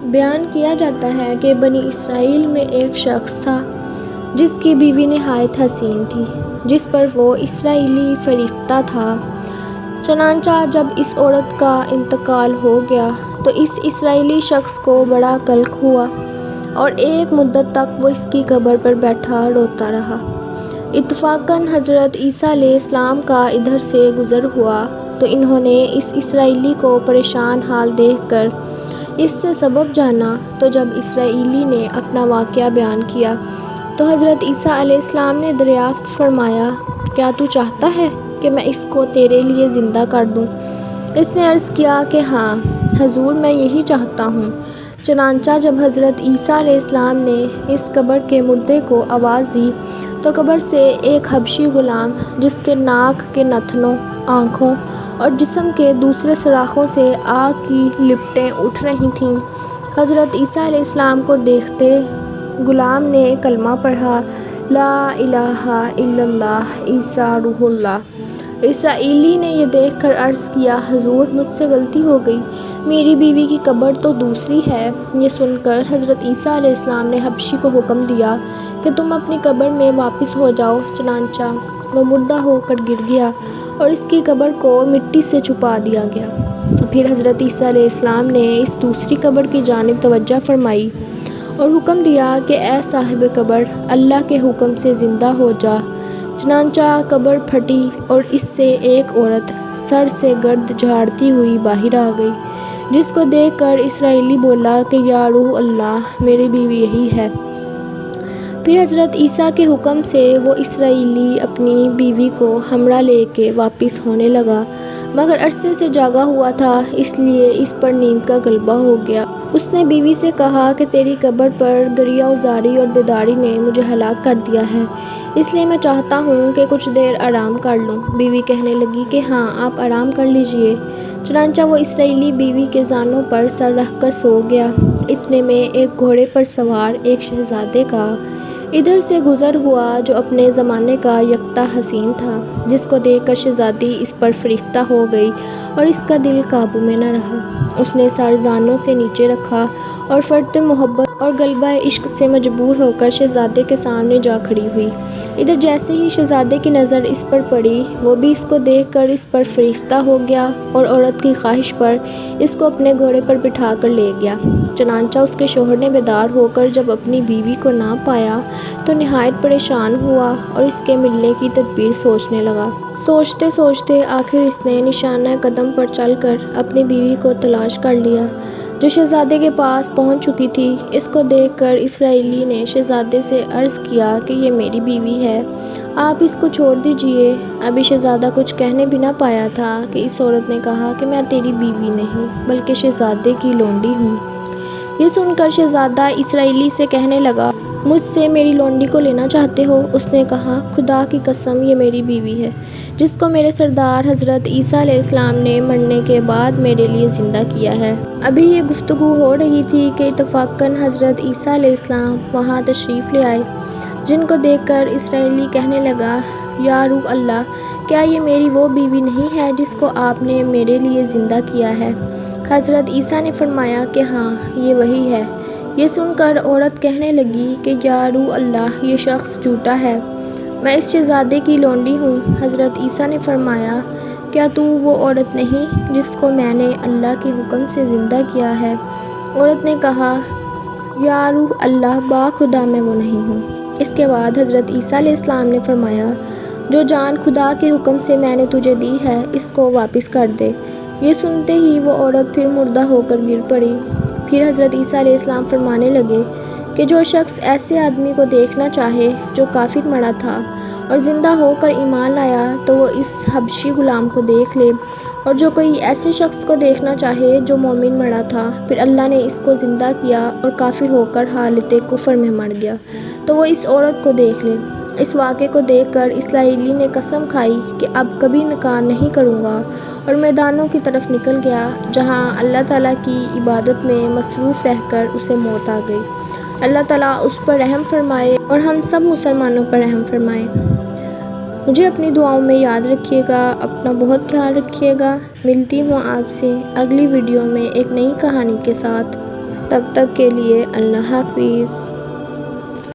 بیان کیا جاتا ہے کہ بنی اسرائیل میں ایک شخص تھا جس کی بیوی نہایت حسین تھی، جس پر وہ اسرائیلی فریفتہ تھا۔ چنانچہ جب اس عورت کا انتقال ہو گیا تو اس اسرائیلی شخص کو بڑا قلق ہوا اور ایک مدت تک وہ اس کی قبر پر بیٹھا روتا رہا۔ اتفاقاً حضرت عیسیٰ علیہ السلام کا ادھر سے گزر ہوا تو انہوں نے اس اسرائیلی کو پریشان حال دیکھ کر اس سے سبب جانا، تو جب اسرائیلی نے اپنا واقعہ بیان کیا تو حضرت عیسیٰ علیہ السلام نے دریافت فرمایا، کیا تو چاہتا ہے کہ میں اس کو تیرے لیے زندہ کر دوں؟ اس نے عرض کیا کہ ہاں حضور، میں یہی چاہتا ہوں۔ چنانچہ جب حضرت عیسیٰ علیہ السلام نے اس قبر کے مردے کو آواز دی تو قبر سے ایک حبشی غلام، جس کے ناک کے نتنوں، آنکھوں اور جسم کے دوسرے سوراخوں سے آگ کی لپٹیں اٹھ رہی تھیں، حضرت عیسیٰ علیہ السلام کو دیکھتے غلام نے کلمہ پڑھا، لا الہ الا اللہ عیسیٰ روح اللہ۔ اسرائیلی نے یہ دیکھ کر عرض کیا، حضور مجھ سے غلطی ہو گئی، میری بیوی کی قبر تو دوسری ہے۔ یہ سن کر حضرت عیسیٰ علیہ السلام نے حبشی کو حکم دیا کہ تم اپنی قبر میں واپس ہو جاؤ۔ چنانچہ وہ مردہ ہو کر گر گیا اور اس کی قبر کو مٹی سے چھپا دیا گیا۔ پھر حضرت عیسیٰ علیہ السلام نے اس دوسری قبر کی جانب توجہ فرمائی اور حکم دیا کہ اے صاحب قبر، اللہ کے حکم سے زندہ ہو جا۔ چنانچہ قبر پھٹی اور اس سے ایک عورت سر سے گرد جھاڑتی ہوئی باہر آ گئی، جس کو دیکھ کر اسرائیلی بولا کہ یا روح اللہ، میری بیوی یہی ہے۔ پھر حضرت عیسیٰ کے حکم سے وہ اسرائیلی اپنی بیوی کو ہمراہ لے کے واپس ہونے لگا، مگر عرصے سے جاگا ہوا تھا، اس لیے اس پر نیند کا غلبہ ہو گیا۔ اس نے بیوی سے کہا کہ تیری قبر پر گریہ وزاری اور بیداری نے مجھے ہلاک کر دیا ہے، اس لیے میں چاہتا ہوں کہ کچھ دیر آرام کر لوں۔ بیوی کہنے لگی کہ ہاں، آپ آرام کر لیجئے۔ چنانچہ وہ اسرائیلی بیوی کے زانوں پر سر رکھ کر سو گیا۔ اتنے میں ایک گھوڑے پر سوار ایک شہزادے کا ادھر سے گزر ہوا جو اپنے زمانے کا یکتا حسین تھا، جس کو دیکھ کر شہزادی اس پر فریفتہ ہو گئی اور اس کا دل قابو میں نہ رہا۔ اس نے سر زانوں سے نیچے رکھا اور فرط محبت اور غلبہ عشق سے مجبور ہو کر شہزادے کے سامنے جا کھڑی ہوئی۔ ادھر جیسے ہی شہزادے کی نظر اس پر پڑی، وہ بھی اس کو دیکھ کر اس پر فریفتہ ہو گیا اور عورت کی خواہش پر اس کو اپنے گھوڑے پر بٹھا کر لے گیا۔ چنانچہ اس کے شوہر نے بیدار ہو کر جب اپنی بیوی کو نہ پایا تو نہایت پریشان ہوا اور اس کے ملنے کی تدبیر سوچنے لگا۔ سوچتے سوچتے آخر اس نے نشانہ قدم پر چل کر اپنی بیوی کو تلاش کر لیا، جو شہزادے کے پاس پہنچ چکی تھی۔ اس کو دیکھ کر اسرائیلی نے شہزادے سے عرض کیا کہ یہ میری بیوی ہے، آپ اس کو چھوڑ دیجئے۔ ابھی شہزادہ کچھ کہنے بھی نہ پایا تھا کہ اس عورت نے کہا کہ میں تیری بیوی نہیں بلکہ شہزادے کی لونڈی ہوں۔ یہ سن کر شہزادہ اسرائیلی سے کہنے لگا، مجھ سے میری لونڈی کو لینا چاہتے ہو؟ اس نے کہا، خدا کی قسم، یہ میری بیوی ہے، جس کو میرے سردار حضرت عیسیٰ علیہ السلام نے مرنے کے بعد میرے لیے زندہ کیا ہے۔ ابھی یہ گفتگو ہو رہی تھی کہ اتفاقاً حضرت عیسیٰ علیہ السلام وہاں تشریف لے آئے، جن کو دیکھ کر اسرائیلی کہنے لگا، یا روح اللہ، کیا یہ میری وہ بیوی نہیں ہے جس کو آپ نے میرے لیے زندہ کیا ہے؟ حضرت عیسیٰ نے فرمایا کہ ہاں، یہ وہی ہے۔ یہ سن کر عورت کہنے لگی کہ یا روح اللہ، یہ شخص جھوٹا ہے، میں اس شہزادے کی لونڈی ہوں۔ حضرت عیسیٰ نے فرمایا، کیا تو وہ عورت نہیں جس کو میں نے اللہ کے حکم سے زندہ کیا ہے؟ عورت نے کہا، یا روح اللہ، باخدا میں وہ نہیں ہوں۔ اس کے بعد حضرت عیسیٰ علیہ السلام نے فرمایا، جو جان خدا کے حکم سے میں نے تجھے دی ہے، اس کو واپس کر دے۔ یہ سنتے ہی وہ عورت پھر مردہ ہو کر گر پڑی۔ پھر حضرت عیسیٰ علیہ السلام فرمانے لگے کہ جو شخص ایسے آدمی کو دیکھنا چاہے جو کافر مرا تھا اور زندہ ہو کر ایمان لایا تو وہ اس حبشی غلام کو دیکھ لے، اور جو کوئی ایسے شخص کو دیکھنا چاہے جو مومن مرا تھا، پھر اللہ نے اس کو زندہ کیا اور کافر ہو کر حالت کفر میں مر گیا، تو وہ اس عورت کو دیکھ لے۔ اس واقعے کو دیکھ کر اسرائیلی نے قسم کھائی کہ اب کبھی نکاح نہیں کروں گا، اور میدانوں کی طرف نکل گیا جہاں اللہ تعالیٰ کی عبادت میں مصروف رہ کر اسے موت آ گئی۔ اللہ تعالیٰ اس پر رحم فرمائے اور ہم سب مسلمانوں پر رحم فرمائے۔ مجھے اپنی دعاؤں میں یاد رکھیے گا، اپنا بہت خیال رکھیے گا۔ ملتی ہوں آپ سے اگلی ویڈیو میں ایک نئی کہانی کے ساتھ۔ تب تک کے لیے اللہ حافظ۔